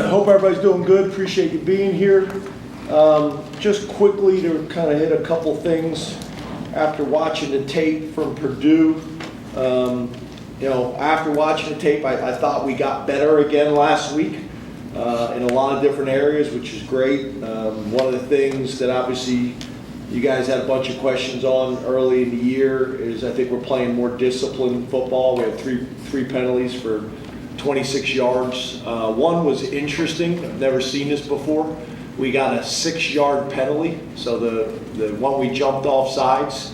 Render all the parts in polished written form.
Hope everybody's doing good. Appreciate you being here. Just quickly to kind of hit a couple things after watching the tape from Purdue. After watching the tape, I thought we got better again last week in a lot of different areas, which is great. One of the things that obviously you guys had a bunch of questions on early in the year is I think we're playing more disciplined football. We had three penalties for 26 yards. One was interesting. I've never seen this before. We got a 6-yard penalty. So the one we jumped off sides,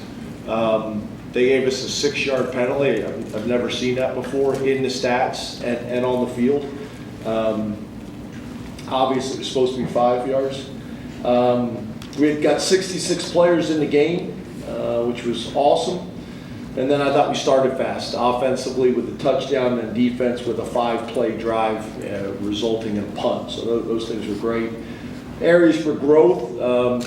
they gave us a 6-yard penalty. I've never seen that before in the stats and on the field. Obviously, it was supposed to be 5 yards. We had got 66 players in the game, which was awesome. And then I thought we started fast, offensively with a touchdown and defense with a 5-play drive resulting in a punt. So those things were great. Areas for growth,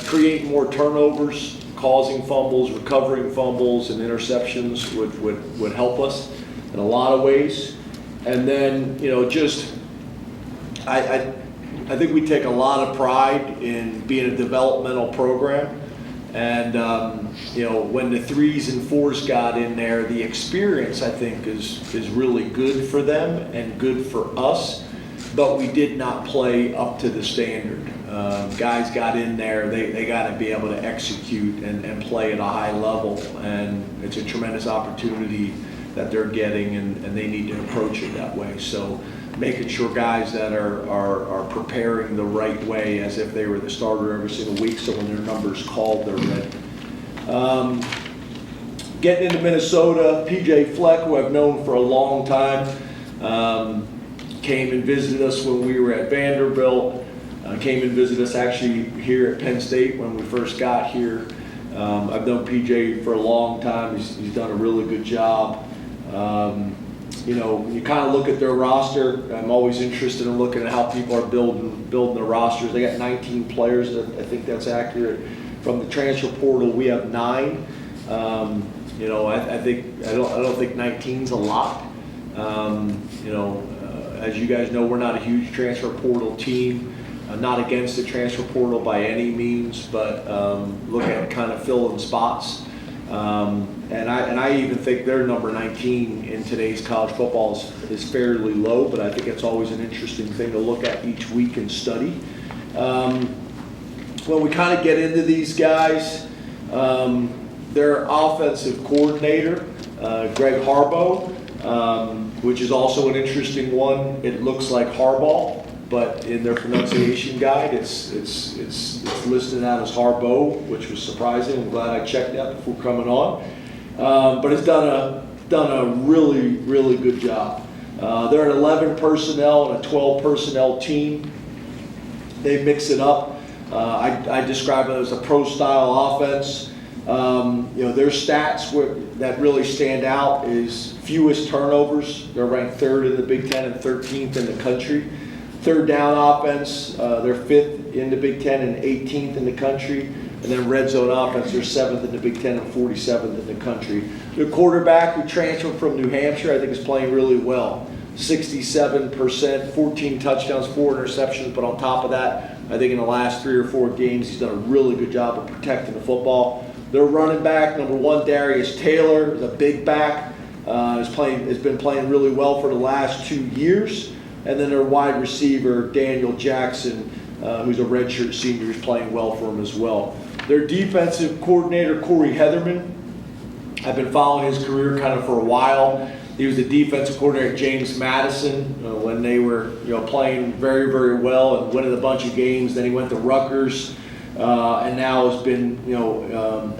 creating more turnovers, causing fumbles, recovering fumbles, and interceptions would help us in a lot of ways. And then, I think we take a lot of pride in being a developmental program. And, when the 3s and 4s got in there, the experience, I think, is really good for them and good for us. But we did not play up to the standard. Guys got in there, they got to be able to execute and play at a high level. And it's a tremendous opportunity that they're getting, and they need to approach it that way. So making sure guys that are preparing the right way as if they were the starter every single week, so when their number's called, they're ready. Getting into Minnesota, PJ Fleck, who I've known for a long time, came and visited us when we were at Vanderbilt, came and visited us actually here at Penn State when we first got here. I've known PJ for a long time. He's done a really good job. You kind of look at their roster. I'm always interested in looking at how people are building their rosters. They got 19 players. I think that's accurate. From the transfer portal, we have 9. I don't think 19's a lot. As you guys know, we're not a huge transfer portal team. Not against the transfer portal by any means, but look at kind of filling spots. And I even think their number 19 in today's college football is fairly low, but I think it's always an interesting thing to look at each week and study. When we kind of get into these guys, their offensive coordinator, Greg Harbaugh, which is also an interesting one. It looks like Harbaugh, but in their pronunciation guide, it's listed out as Harbaugh, which was surprising. I'm glad I checked that before coming on. But it's done a really, really good job. They're an 11 personnel and a 12 personnel team. They mix it up. I describe it as a pro-style offense. Their stats that really stand out is fewest turnovers. They're ranked 3rd in the Big Ten and 13th in the country. Third down offense, they're 5th in the Big Ten and 18th in the country. And then red zone offense, they're 7th in the Big Ten and 47th in the country. Their quarterback, who transferred from New Hampshire, I think is playing really well. 67%, 14 touchdowns, 4 interceptions. But on top of that, I think in the last 3 or 4 games, he's done a really good job of protecting the football. Their running back, number 1, Darius Taylor, the big back, has been playing really well for the last 2 years. And then their wide receiver, Daniel Jackson, who's a redshirt senior, is playing well for them as well. Their defensive coordinator, Corey Heatherman, I've been following his career kind of for a while. He was the defensive coordinator at James Madison when they were playing very, very well and winning a bunch of games. Then he went to Rutgers and now has been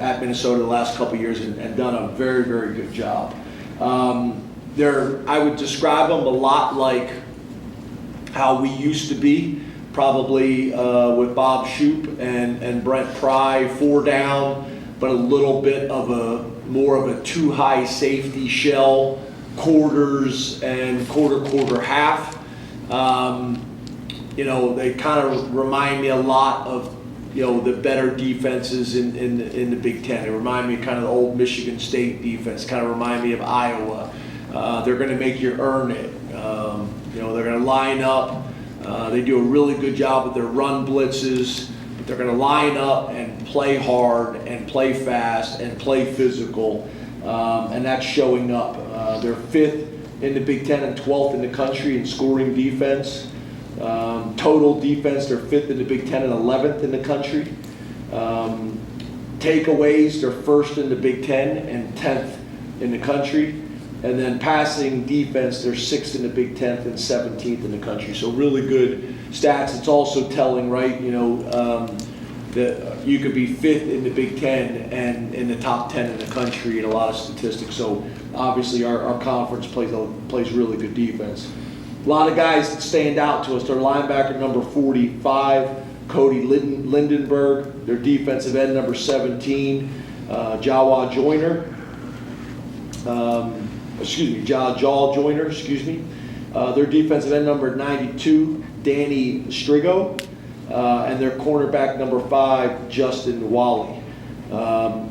at Minnesota the last couple of years and done a very, very good job. I would describe them a lot like how we used to be, probably with Bob Shoop and Brent Pry, 4 down, but a little bit of more of a too high safety shell, quarters and quarter half. They kind of remind me a lot of the better defenses in the Big Ten. They remind me kind of the old Michigan State defense. Kind of remind me of Iowa. They're going to make you earn it. They're going to line up. They do a really good job with their run blitzes. They're going to line up and play hard and play fast and play physical, and that's showing up. They're 5th in the Big Ten and 12th in the country in scoring defense. Total defense, they're 5th in the Big Ten and 11th in the country. Takeaways, they're 1st in the Big Ten and 10th in the country. And then passing defense, they're 6th in the Big Ten and 17th in the country. So really good stats. It's also telling, right, that you could be 5th in the Big Ten and in the top 10 in the country in a lot of statistics. So obviously our conference plays really good defense. A lot of guys that stand out to us. Their linebacker number 45, Cody Lindenberg. Their defensive end number 17, Jaw Joyner. Jaw Joyner, excuse me. Their defensive end number 92, Danny Strigo. And their cornerback number 5, Justin Wally.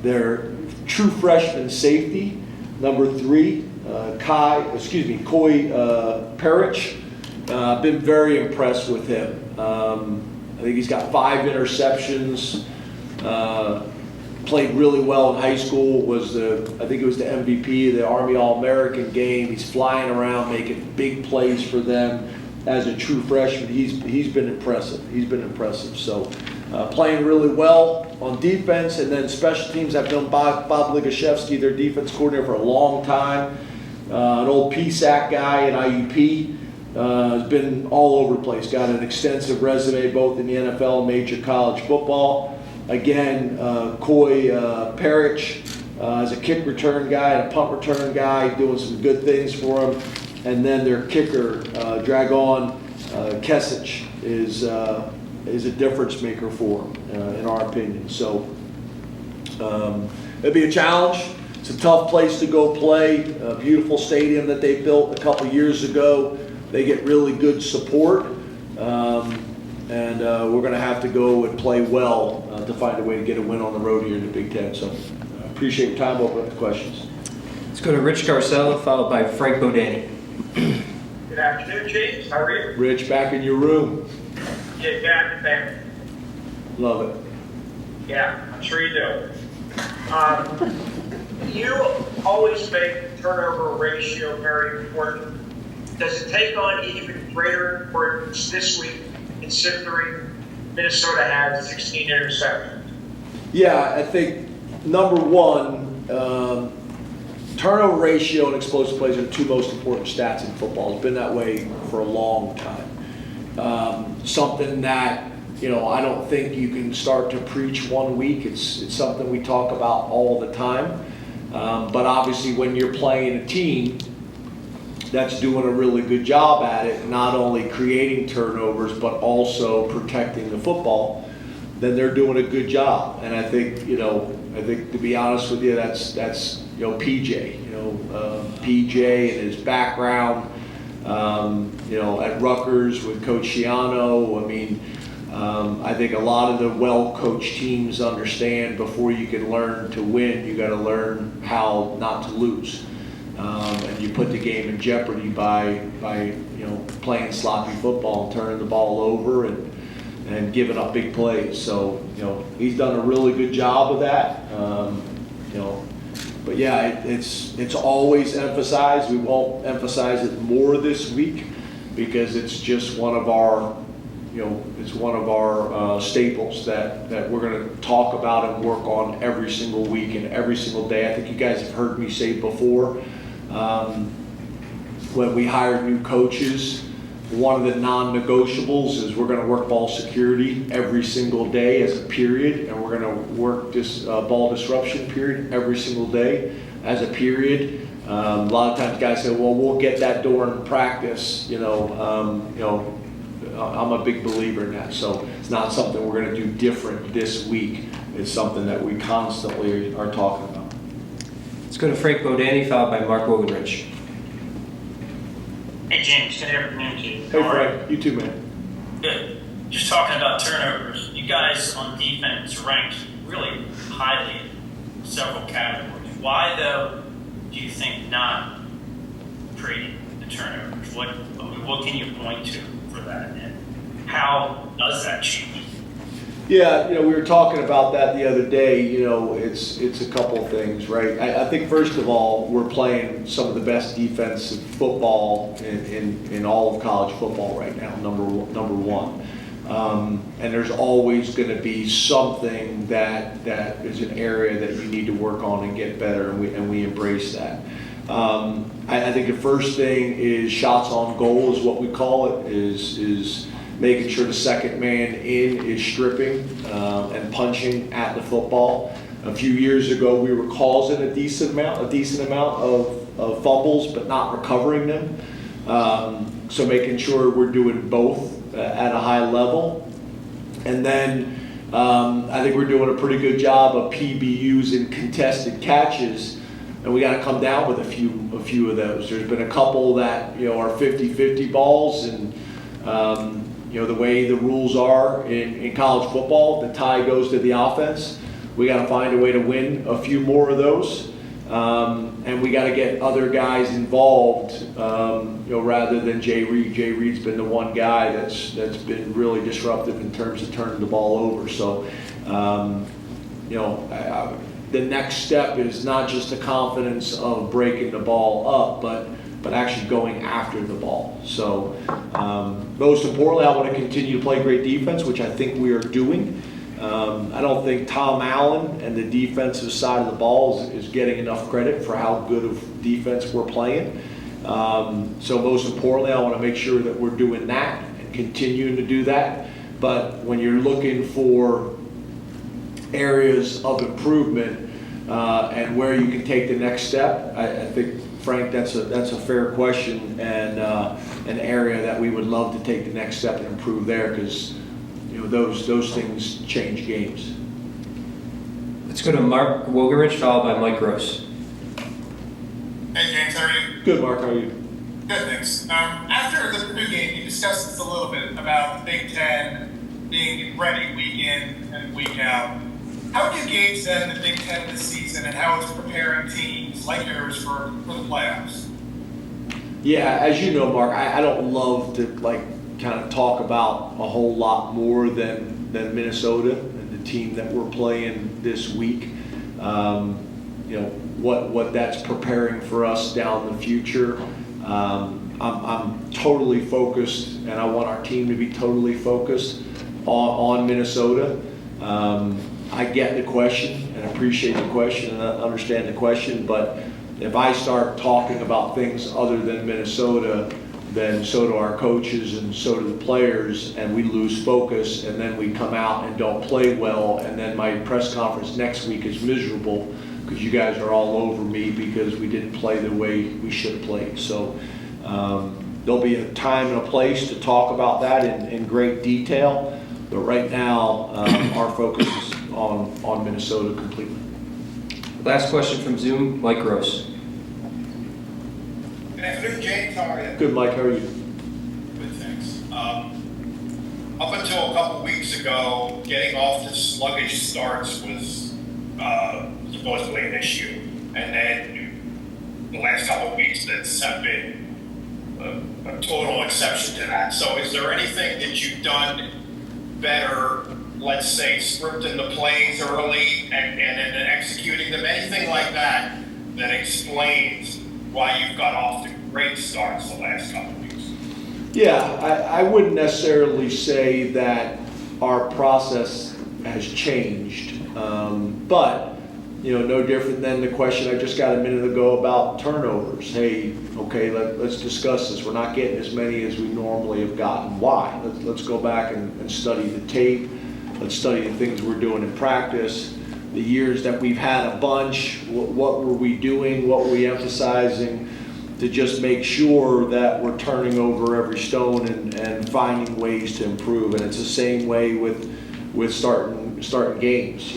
Their true freshman safety, number 3, Coy Parrish. Been very impressed with him. I think he's got 5 interceptions. Played really well in high school. I think it was the MVP of the Army All-American game. He's flying around making big plays for them. As a true freshman, he's been impressive. So playing really well on defense, and then special teams. I've known Bob Ligashevsky, their defense coordinator, for a long time. An old PSAC guy at IUP. Has been all over the place. Got an extensive resume both in the NFL and major college football. Again, Coy Parrish is a kick return guy and a punt return guy, doing some good things for him. And then their kicker, Dragon Kesic, is a difference maker for them, in our opinion. So it'll be a challenge. It's a tough place to go play. A beautiful stadium that they built a couple years ago. They get really good support, and we're going to have to go and play well to find a way to get a win on the road here in the Big Ten. So I appreciate your time. Open up to questions. Let's go to Rich Garcella, followed by Frank Bodani. Good afternoon, James. How are you? Rich, back in your room. Yeah, back there. Love it. Yeah, I'm sure you do. You always make turnover ratio very important. Does it take on even greater importance this week, considering Minnesota has 16 interceptions? Yeah, I think number one, turnover ratio and explosive plays are the 2 most important stats in football. It's been that way for a long time. Something that, I don't think you can start to preach one week. It's something we talk about all the time. But obviously when you're playing a team that's doing a really good job at it, not only creating turnovers, but also protecting the football, then they're doing a good job. And I think, to be honest with you, that's PJ, PJ and his background, at Rutgers with Coach Schiano. I think a lot of the well-coached teams understand before you can learn to win, you got to learn how not to lose. And you put the game in jeopardy by playing sloppy football and turning the ball over and giving up big plays. So he's done a really good job of that. But yeah, it's always emphasized. We won't emphasize it more this week because it's just one of our staples that we're going to talk about and work on every single week and every single day. I think you guys have heard me say before, when we hire new coaches, one of the non-negotiables is we're going to work ball security every single day as a period, and we're going to work this ball disruption period every single day as a period. A lot of times guys say, well, we'll get that during practice, I'm a big believer in that. So it's not something we're going to do different this week. It's something that we constantly are talking about. Let's go to Frank Bodani, followed by Mark Wogenrich. Hey James, good afternoon to you. Hey Frank, you too, man. Good. Just talking about turnovers. You guys on defense ranked really highly in several categories. Why though do you think not creating the turnovers? What can you point to for that? how does that change? Yeah, we were talking about that the other day. It's a couple of things, right? I think first of all, we're playing some of the best defensive football in all of college football right now, number one. And there's always going to be something that is an area that you need to work on and get better, and we embrace that. I think the first thing is shots on goal is what we call it, is making sure the second man in is stripping and punching at the football. A few years ago, we were causing a decent amount of fumbles, but not recovering them. So making sure we're doing both at a high level. And then I think we're doing a pretty good job of PBUs and contested catches, and we got to come down with a few of those. There's been a couple that are 50-50 balls, and the way the rules are in college football, the tie goes to the offense. We got to find a way to win a few more of those, and we got to get other guys involved, rather than Jay Reed. Jay Reed's been the one guy that's been really disruptive in terms of turning the ball over. So, the next step is not just the confidence of breaking the ball up, but actually going after the ball. So most importantly, I want to continue to play great defense, which I think we are doing. I don't think Tom Allen and the defensive side of the ball is getting enough credit for how good of defense we're playing. So most importantly, I want to make sure that we're doing that and continuing to do that. But when you're looking for areas of improvement and where you can take the next step, I think, Frank, that's a fair question, and an area that we would love to take the next step and improve there, because those things change games. Let's go to Mark Wogerich, followed by Mike Gross. Hey James, how are you? Good, Mark. How are you? Good, thanks. After the Purdue game, you discussed this a little bit about the Big Ten being ready week in and week out. How would you gauge then the Big Ten this season and how it's preparing teams like yours for the playoffs? Yeah, as you know, Mark, I don't love to kind of talk about a whole lot more than Minnesota and the team that we're playing this week. What that's preparing for us down the future. I'm totally focused, and I want our team to be totally focused on Minnesota. I get the question and appreciate the question and I understand the question, but if I start talking about things other than Minnesota, then so do our coaches and so do the players, and we lose focus, and then we come out and don't play well, and then my press conference next week is miserable because you guys are all over me because we didn't play the way we should have played. So there'll be a time and a place to talk about that in great detail, but right now our focus is on Minnesota completely. Last question from Zoom, Mike Gross. Good afternoon, James. How are you? Good, Mike. How are you? Good, thanks. Up until a couple weeks ago, getting off to sluggish starts was supposedly an issue, and then the last couple of weeks that's have been a total exception to that. So is there anything that you've done better, let's say scripting the plays early and then executing them, anything like that explains why you've got off to great starts the last couple of weeks? Yeah, I wouldn't necessarily say that our process has changed, but no different than the question I just got a minute ago about turnovers. Hey, okay, let's discuss this. We're not getting as many as we normally have gotten. Why? Let's go back and study the tape. Let's study the things we're doing in practice. The years that we've had a bunch, what were we doing? What were we emphasizing to just make sure that we're turning over every stone and finding ways to improve? And it's the same way with starting games.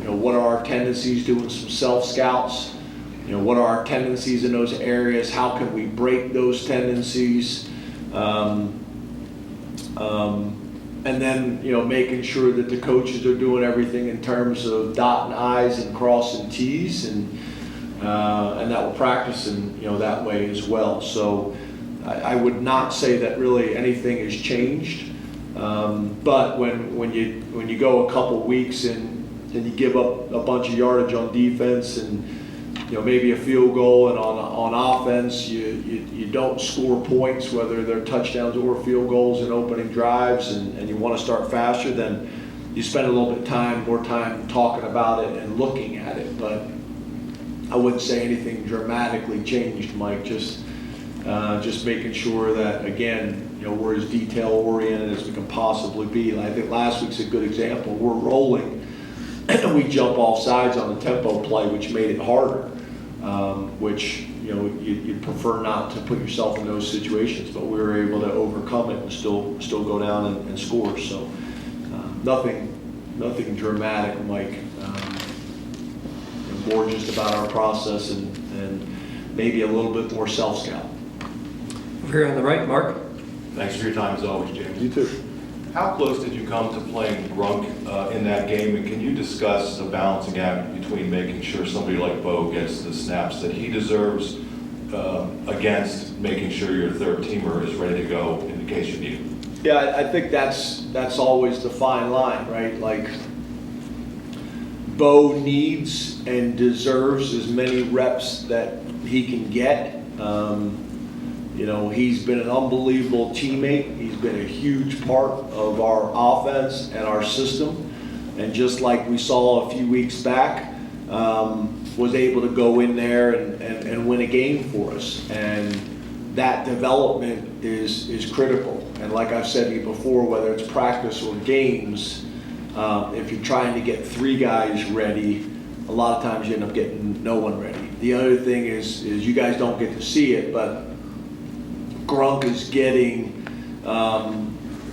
What are our tendencies, doing some self-scouts? What are our tendencies in those areas? How can we break those tendencies? And then, making sure that the coaches are doing everything in terms of dotting I's and crossing T's, and that we're practicing, that way as well. So I would not say that really anything has changed. But when you go a couple weeks and you give up a bunch of yardage on defense and maybe a field goal, and on offense you don't score points, whether they're touchdowns or field goals in opening drives, and you want to start faster, then you spend a little bit more time talking about it and looking at it. But I wouldn't say anything dramatically changed, Mike. Just making sure that, again, we're as detail oriented as we can possibly be. And I think last week's a good example. We're rolling and we jump off sides on the tempo play, which made it harder, which you'd prefer not to put yourself in those situations, but we were able to overcome it and still go down and score. So nothing dramatic, Mike. More just about our process and maybe a little bit more self-scout. Over here on the right, Mark. Thanks for your time as always, James. You too. How close did you come to playing Grunk in that game, and can you discuss the balancing act between making sure somebody like Bo gets the snaps that he deserves against making sure your third teamer is ready to go in case you need him? Yeah, I think that's always the fine line, right? Like, Bo needs and deserves as many reps that he can get. He's been an unbelievable teammate. He's been a huge part of our offense and our system. And just like we saw a few weeks back, was able to go in there and win a game for us. And that development is critical. And like I've said to you before, whether it's practice or games, if you're trying to get three guys ready, a lot of times you end up getting no one ready. The other thing is you guys don't get to see it, but Grunk is getting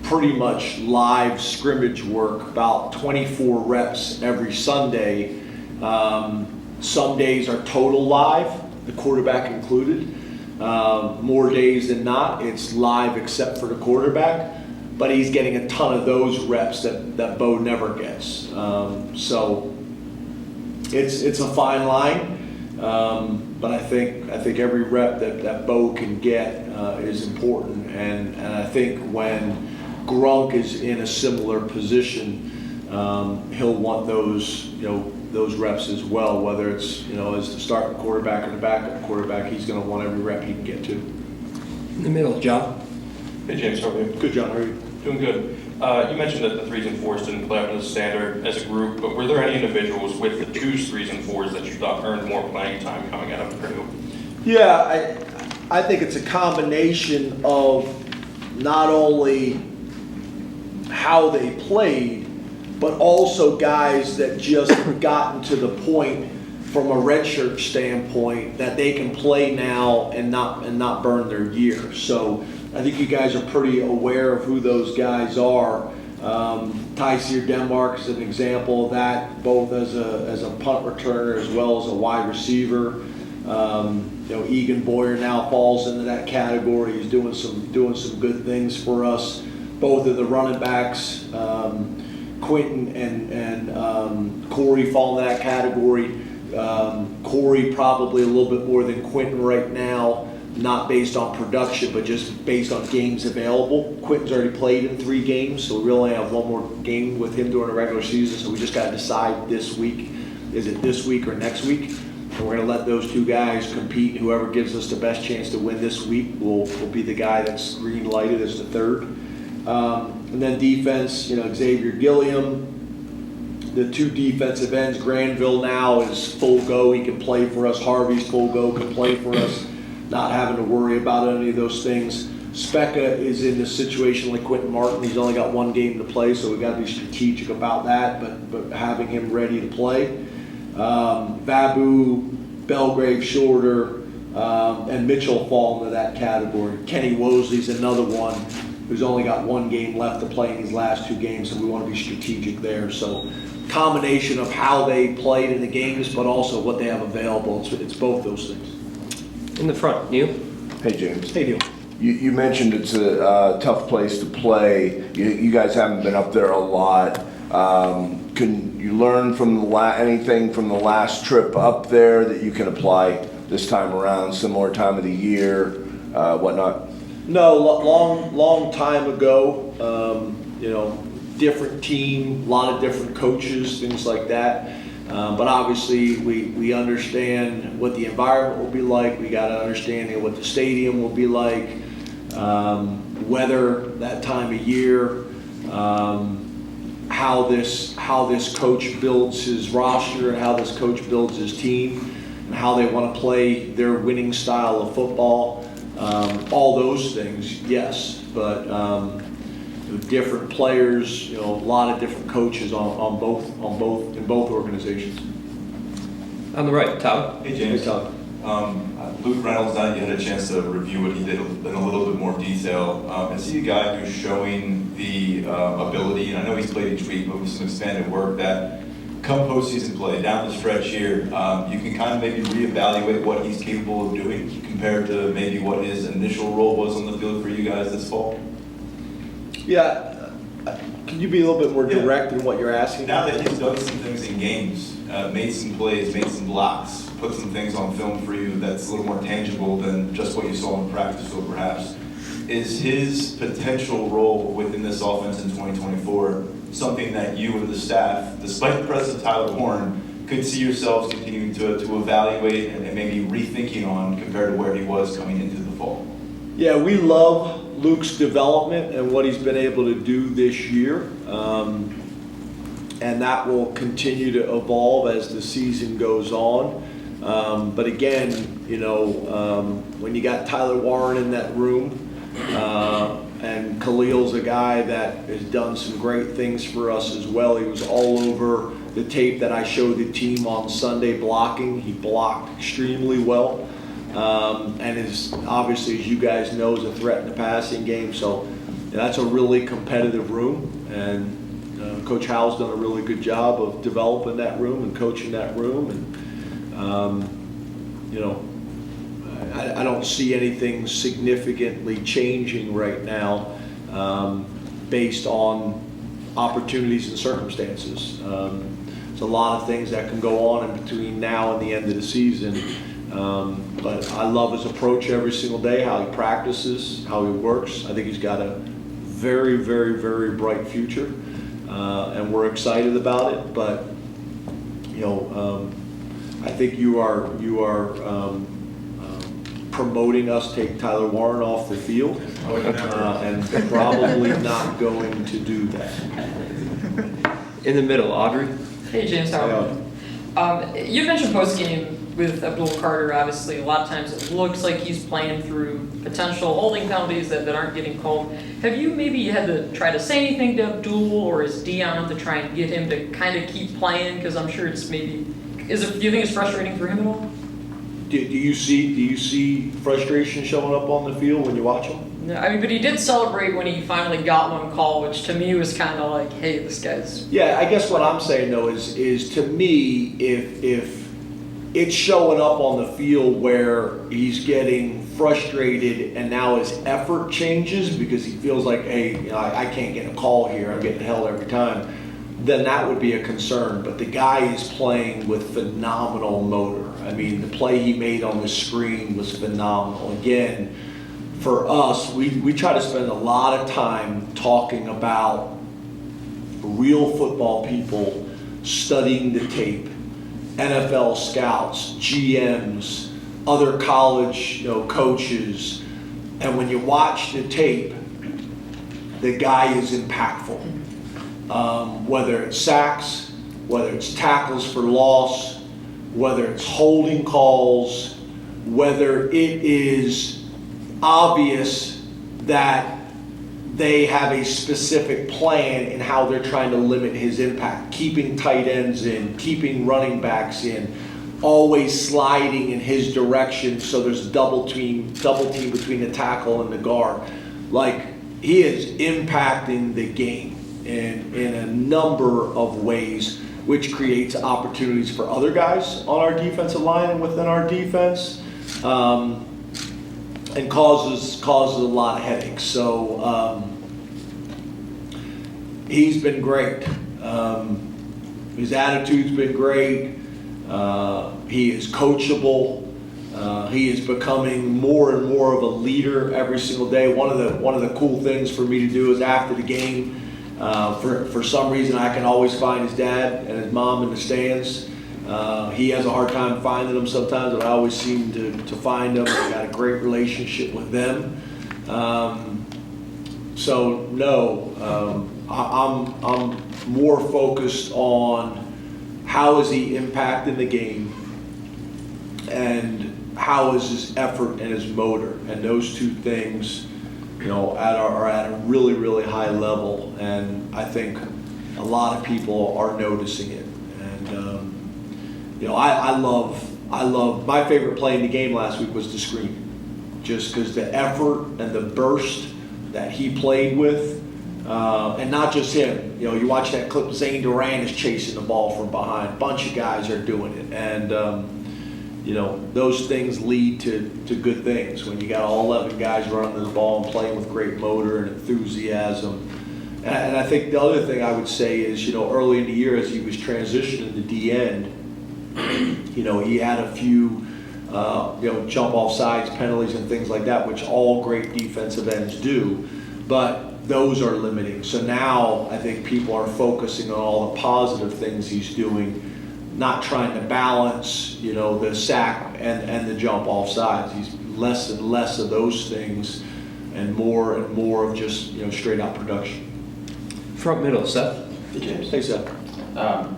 pretty much live scrimmage work, about 24 reps every Sunday. Some days are total live, the quarterback included. More days than not, it's live except for the quarterback. But he's getting a ton of those reps that Bo never gets. So it's a fine line. But I think every rep that Bo can get is important, and I think when Grunk is in a similar position, he'll want those reps as well. Whether it's as the starting quarterback or the backup quarterback, he's going to want every rep he can get to. In the middle, John. Hey James, how are you? Good, John. How are you? Doing good. You mentioned that the 3s and 4s didn't play up to the standard as a group, but were there any individuals with the 2s, 3s, and 4s that you thought earned more playing time coming out of Purdue? Yeah, I think it's a combination of not only how they played, but also guys that just gotten to the point from a redshirt standpoint that they can play now and not burn their year. So I think you guys are pretty aware of who those guys are. Tyseer Denmark is an example of that, both as a punt returner as well as a wide receiver. Egan Boyer now falls into that category. He's doing some good things for us. Both of the running backs, Quentin and Corey, fall in that category. Corey probably a little bit more than Quentin right now, not based on production, but just based on games available. Quentin's already played in 3 games, so we only have one more game with him during the regular season, so we just got to decide this week. Is it this week or next week? And we're going to let those 2 guys compete. Whoever gives us the best chance to win this week will be the guy that's green lighted as the 3rd. And then defense, Xavier Gilliam. The 2 defensive ends, Granville now is full go. He can play for us. Harvey's full go, can play for us. Not having to worry about any of those things. Specca is in a situation like Quentin Martin. He's only got 1 game to play, so we've got to be strategic about that, but having him ready to play. Babu, Belgrave, Shorter, and Mitchell fall into that category. Kenny Wosley's another one who's only got 1 game left to play in these last 2 games, and we want to be strategic there. So combination of how they played in the games, but also what they have available. It's both those things. In the front, Neil. Hey, James. Hey, Neil. You mentioned it's a tough place to play. You guys haven't been up there a lot. Can you learn from anything from the last trip up there that you can apply this time around, similar time of the year, whatnot? No, long time ago, different team, a lot of different coaches, things like that. But obviously, we understand what the environment will be like. We got an understanding what the stadium will be like, weather that time of year, how this coach builds his roster and how this coach builds his team, and how they want to play their winning style of football. All those things, yes, but different players, a lot of different coaches in both organizations. On the right, Tyler. Hey, James. Hey, Tyler. Luke Reynolds, now you had a chance to review what he did in a little bit more detail. Is he a guy who's showing the ability, and I know he's played each week, but with some expanded work, that come postseason play, down the stretch here, you can kind of maybe reevaluate what he's capable of doing compared to maybe what his initial role was on the field for you guys this fall? Yeah, can you be a little bit more direct in what you're asking? Now that he's done some things in games, made some plays, made some blocks, put some things on film for you that's a little more tangible than just what you saw in practice, so perhaps, is his potential role within this offense in 2024 something that you and the staff, despite the presence of Tyler Warren, could see yourselves continuing to evaluate and maybe rethinking on compared to where he was coming into the fall? Yeah, we love Luke's development and what he's been able to do this year. And that will continue to evolve as the season goes on. But again, when you got Tyler Warren in that room, and Khalil's a guy that has done some great things for us as well. He was all over the tape that I showed the team on Sunday blocking. He blocked extremely well. And is obviously, as you guys know, is a threat in the passing game. So that's a really competitive room, and Coach Howell's done a really good job of developing that room and coaching that room. And I don't see anything significantly changing right now based on opportunities and circumstances. There's a lot of things that can go on in between now and the end of the season. But I love his approach every single day, how he practices, how he works. I think he's got a very, very, very bright future, and we're excited about it. But I think you are promoting us take Tyler Warren off the field, and probably not going to do that. In the middle, Audrey. Hey, James, how are you? You mentioned post-game with Abdul Carter, obviously, a lot of times it looks like he's playing through potential holding penalties that aren't getting called. Have you maybe had to try to say anything to Abdul or is Dion to try and get him to kind of keep playing? Because I'm sure it's maybe, do you think it's frustrating for him at all? Do you see frustration showing up on the field when you watch him? No, I mean, but he did celebrate when he finally got one call, which to me was kind of like, hey, this guy's... Yeah, I guess what I'm saying though is to me, if it's showing up on the field where he's getting frustrated and now his effort changes because he feels like, hey, I can't get a call here, I'm getting held every time, then that would be a concern. But the guy is playing with phenomenal motor. I mean, the play he made on the screen was phenomenal. Again, for us, we try to spend a lot of time talking about real football people studying the tape, NFL scouts, GMs, other college coaches, and when you watch the tape, the guy is impactful. Whether it's sacks, whether it's tackles for loss, whether it's holding calls, whether it is obvious that they have a specific plan in how they're trying to limit his impact, keeping tight ends in, keeping running backs in, always sliding in his direction so there's double team between the tackle and the guard. Like, he is impacting the game in a number of ways, which creates opportunities for other guys on our defensive line and within our defense, and causes a lot of headaches. So he's been great. His attitude's been great. He is coachable. He is becoming more and more of a leader every single day. One of the cool things for me to do is after the game, For some reason, I can always find his dad and his mom in the stands. He has a hard time finding them sometimes, but I always seem to find them. I got a great relationship with them. So no, I'm more focused on how is he impacting the game and how is his effort and his motor, and those two things, are at a really, really high level, and I think a lot of people are noticing it. And I love my favorite play in the game last week was the screen, just because the effort and the burst that he played with, and not just him. You watch that clip, Zane Duran is chasing the ball from behind. A bunch of guys are doing it, and those things lead to good things when you got all 11 guys running the ball and playing with great motor and enthusiasm. And I think the other thing I would say is, early in the year as he was transitioning to D end, he had a few jump off sides, penalties and things like that, which all great defensive ends do, but those are limiting. So now I think people are focusing on all the positive things he's doing, not trying to balance, the sack and the jump off sides. He's less and less of those things and more of just, straight out production. Front middle, Seth. Hey, James. Hey, Seth.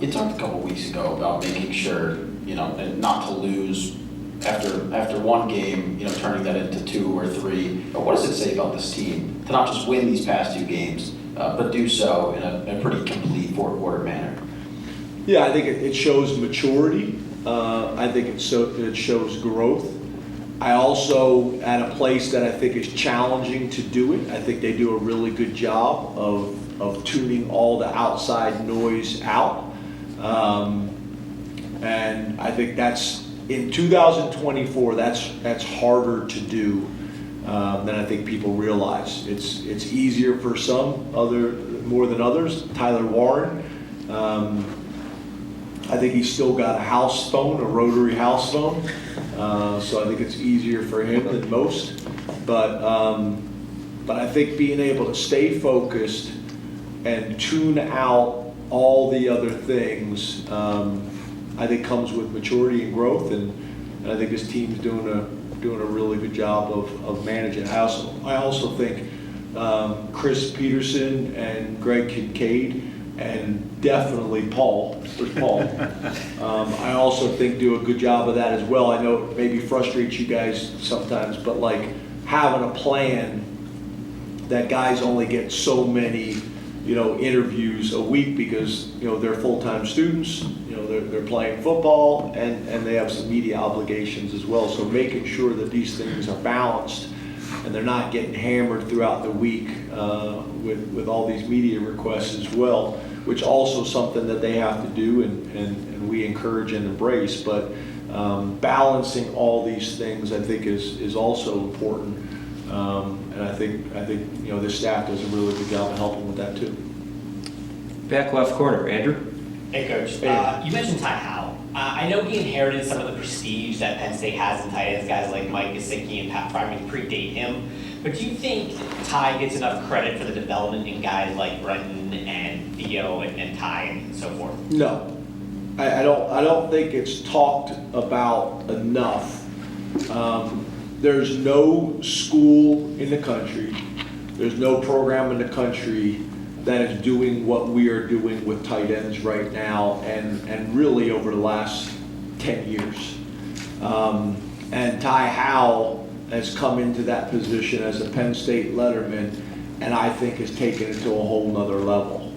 You talked a couple weeks ago about making sure, and not to lose after one game, turning that into 2 or 3. What does it say about this team to not just win these past 2 games, but do so in a pretty complete 4-quarter manner? Yeah, I think it shows maturity. I think it shows growth. I also, at a place that I think is challenging to do it, I think they do a really good job of tuning all the outside noise out. And I think that's, in 2024, that's harder to do than I think people realize. It's easier for some, more than others. Tyler Warren, I think he's still got a house phone, a rotary house phone, so I think it's easier for him than most. But I think being able to stay focused and tune out all the other things, I think comes with maturity and growth, and I think this team's doing a really good job of managing. I also think Chris Peterson and Greg Kincaid, and definitely Paul. There's Paul. I also think do a good job of that as well. I know it maybe frustrates you guys sometimes, but like having a plan that guys only get so many, interviews a week because, they're full-time students, they're playing football and they have some media obligations as well. So making sure that these things are balanced and they're not getting hammered throughout the week with all these media requests as well, which also something that they have to do and we encourage and embrace. But balancing all these things, I think, is also important. And I think this staff does a really good job of helping with that too. Back left corner, Andrew. Hey, Coach. You mentioned Ty Howell. I know he inherited some of the prestige that Penn State has in tight ends. Guys like Mike Gesicki and Pat Fryman predate him. But do you think Ty gets enough credit for the development in guys like Brenton and Theo and Ty and so forth? No, I don't think it's talked about enough. There's no school in the country, there's no program in the country that is doing what we are doing with tight ends right now and really over the last 10 years. And Ty Howell has come into that position as a Penn State letterman, and I think has taken it to a whole nother level.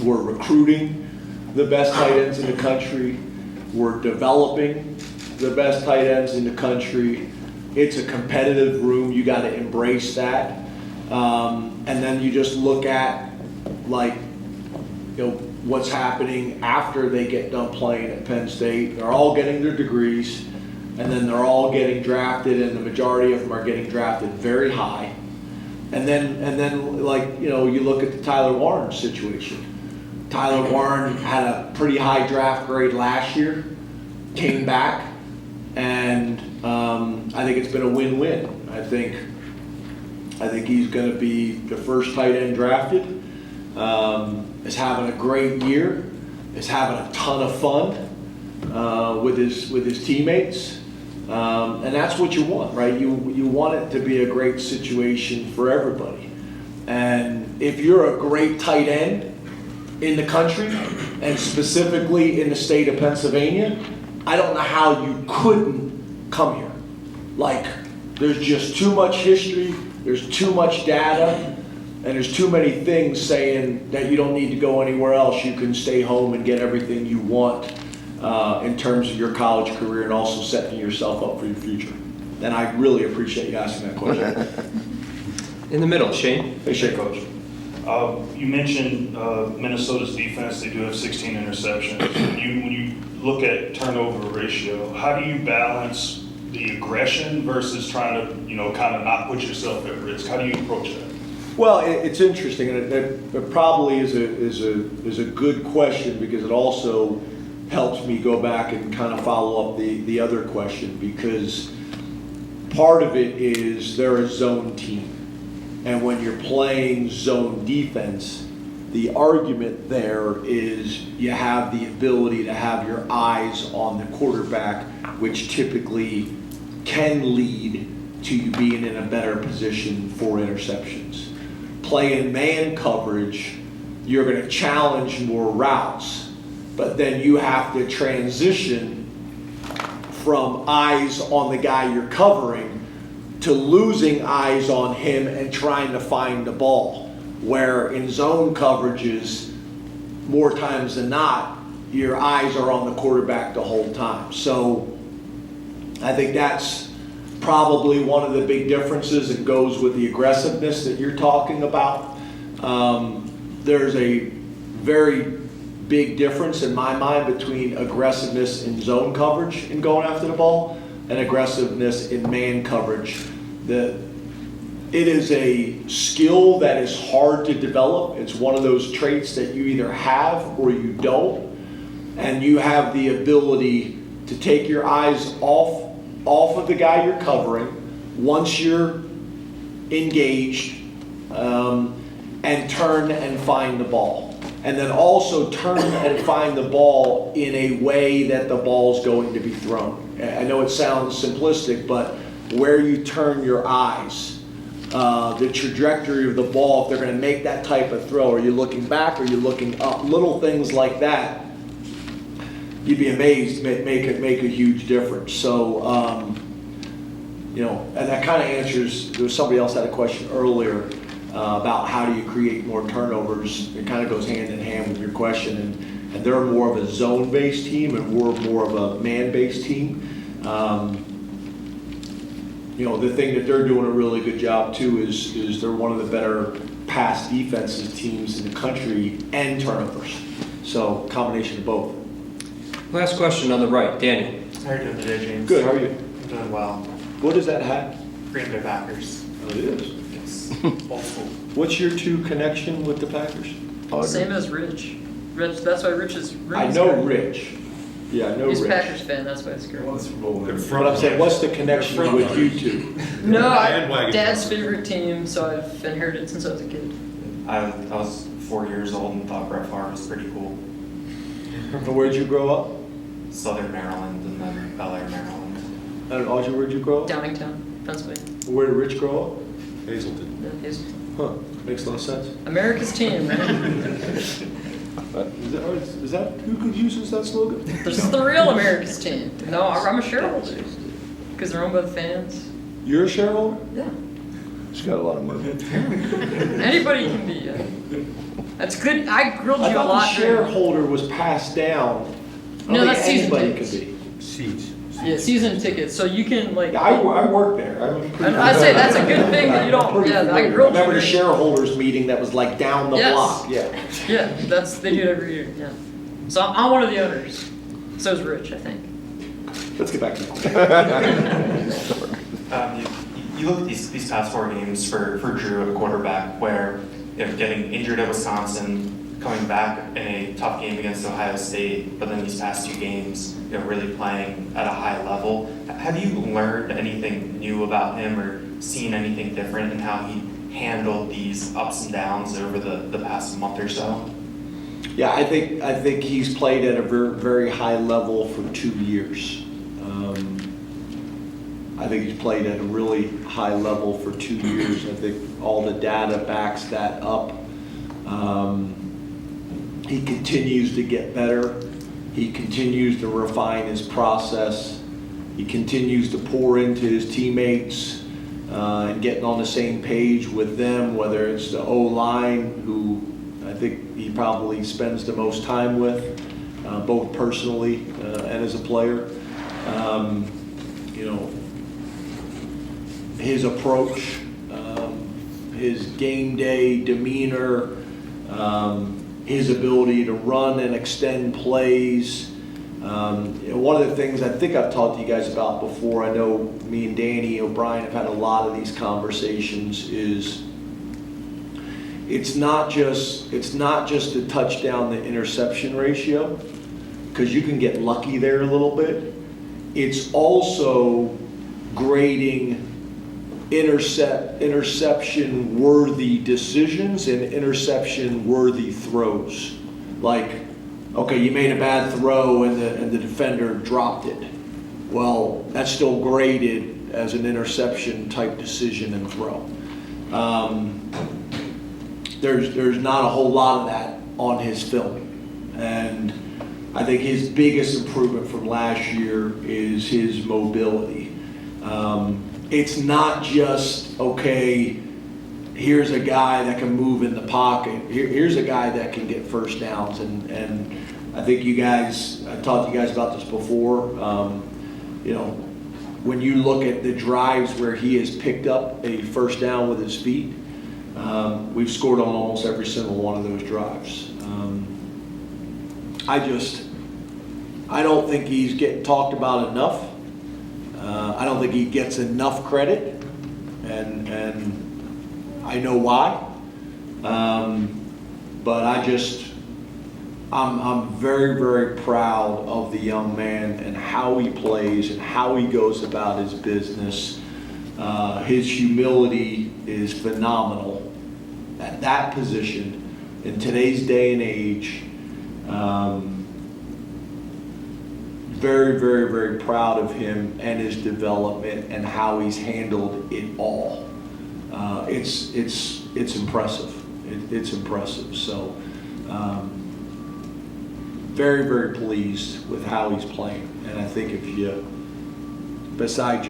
We're recruiting the best tight ends in the country. We're developing the best tight ends in the country. It's a competitive room. You got to embrace that. And then you just look at what's happening after they get done playing at Penn State. They're all getting their degrees, and then they're all getting drafted, and the majority of them are getting drafted very high. And then you look at the Tyler Warren situation. Tyler Warren had a pretty high draft grade last year, came back, and I think it's been a win-win. I think I think he's going to be the first tight end drafted. Is having a great year. Is having a ton of fun with his teammates, and that's what you want, right? You want it to be a great situation for everybody. And if you're a great tight end in the country, and specifically in the state of Pennsylvania, I don't know how you couldn't come here. Like, there's just too much history, there's too much data, and there's too many things saying that you don't need to go anywhere else. You can stay home and get everything you want in terms of your college career and also setting yourself up for your future. And I really appreciate you asking that question. In the middle, Shane. Hey, Shane. Coach. You mentioned Minnesota's defense. They do have 16 interceptions. When you look at turnover ratio, how do you balance the aggression versus trying to, kind of not put yourself at risk? How do you approach that? Well, it's interesting, and it probably is a good question, because it also helps me go back and kind of follow up the other question, because part of it is they're a zone team. And when you're playing zone defense, the argument there is you have the ability to have your eyes on the quarterback, which typically can lead to you being in a better position for interceptions. Playing man coverage, you're going to challenge more routes, but then you have to transition from eyes on the guy you're covering to losing eyes on him and trying to find the ball. Where in zone coverages, more times than not, your eyes are on the quarterback the whole time. So I think that's probably one of the big differences. It goes with the aggressiveness that you're talking about. There's a very big difference in my mind between aggressiveness in zone coverage and going after the ball and aggressiveness in man coverage. It is a skill that is hard to develop. It's one of those traits that you either have or you don't. And you have the ability to take your eyes off of the guy you're covering once you're engaged, and turn and find the ball. And then also turn and find the ball in a way that the ball's going to be thrown. I know it sounds simplistic, but where you turn your eyes, the trajectory of the ball, if they're going to make that type of throw, are you looking back or are you looking up? Little things like that, you'd be amazed, make a huge difference. So, and that kind of answers, there was somebody else had a question earlier about how do you create more turnovers. It kind of goes hand in hand with your question, and they're more of a zone-based team and we're more of a man-based team. The thing that they're doing a really good job too is they're one of the better pass defensive teams in the country and turnovers. So combination of both. Last question on the right, Daniel. How are you doing today, James? Good, how are you? I'm doing well. What is that hat? Green Bay Packers. Oh, it is? Yes. Old school. What's your two connection with the Packers? Same as Rich. Rich, that's why Rich is. I know Rich. Yeah, I know He's a Rich. Packers fan, that's why it's great. But I'm saying, what's the connection with you two? No, Dad's favorite team, so I've inherited since I was a kid. I was 4 years old and thought Brett Favre was pretty cool. And where'd you grow up? Southern Maryland and then Bel Air, Maryland. And Audrey, where'd you grow up? Downingtown, Pennsylvania. Where did Rich grow up? Hazelton. Yeah, Hazelton. Huh, makes a lot of sense. America's team, man. Is that who uses that slogan? This is the real America's team. No, I'm a shareholder. Because they're owned by the fans. You're a shareholder? Yeah. She's got a lot of money. Anybody can be. That's good. I grilled you I a thought lot. the shareholder was passed down. No, that's season anybody tickets. can be. Seats. Yeah, season tickets. So you can like. Yeah, I work there. I say that's a good thing that you don't. Yeah, I grilled you. Remember the shareholders meeting that was like down the block? Yeah. Yeah, they do it every year. Yeah. So I'm one of the owners. So is Rich, I think. Let's get back to the You look at these past 4 games for Drew at quarterback, where getting injured at Wisconsin, coming back in a tough game against Ohio State, but then these past 2 games, really playing at a high level. Have you learned anything new about him or seen anything different in how he handled these ups and downs over the past month or so? Yeah, I think he's played at a very, very high level for 2 years. I think he's played at a really high level for 2 years. I think all the data backs that up. He continues to get better. He continues to refine his process. He continues to pour into his teammates and getting on the same page with them, whether it's the O-line, who I think he probably spends the most time with, both personally and as a player. You know, his approach, his game day demeanor, his ability to run and extend plays. One of the things I think I've talked to you guys about before, I know me and Danny O'Brien have had a lot of these conversations, is it's not just the touchdown to interception ratio, because you can get lucky there a little bit. It's also grading interception-worthy decisions and interception-worthy throws. Like, okay, you made a bad throw and the defender dropped it. Well, that's still graded as an interception-type decision and throw. There's not a whole lot of that on his film. And I think his biggest improvement from last year is his mobility. It's not just, okay, here's a guy that can move in the pocket. Here's a guy that can get first downs. And I think you guys, I talked to you guys about this before. You know, when you look at the drives where he has picked up a first down with his feet, we've scored on almost every single one of those drives. I don't think he's getting talked about enough. I don't think he gets enough credit, and I know why. But I'm very, very proud of the young man and how he plays and how he goes about his business. His humility is phenomenal at that position in today's day and age. Very, very, very proud of him and his development and how he's handled it all. It's impressive. It's impressive. So, very, very pleased with how he's playing. And I think if you, besides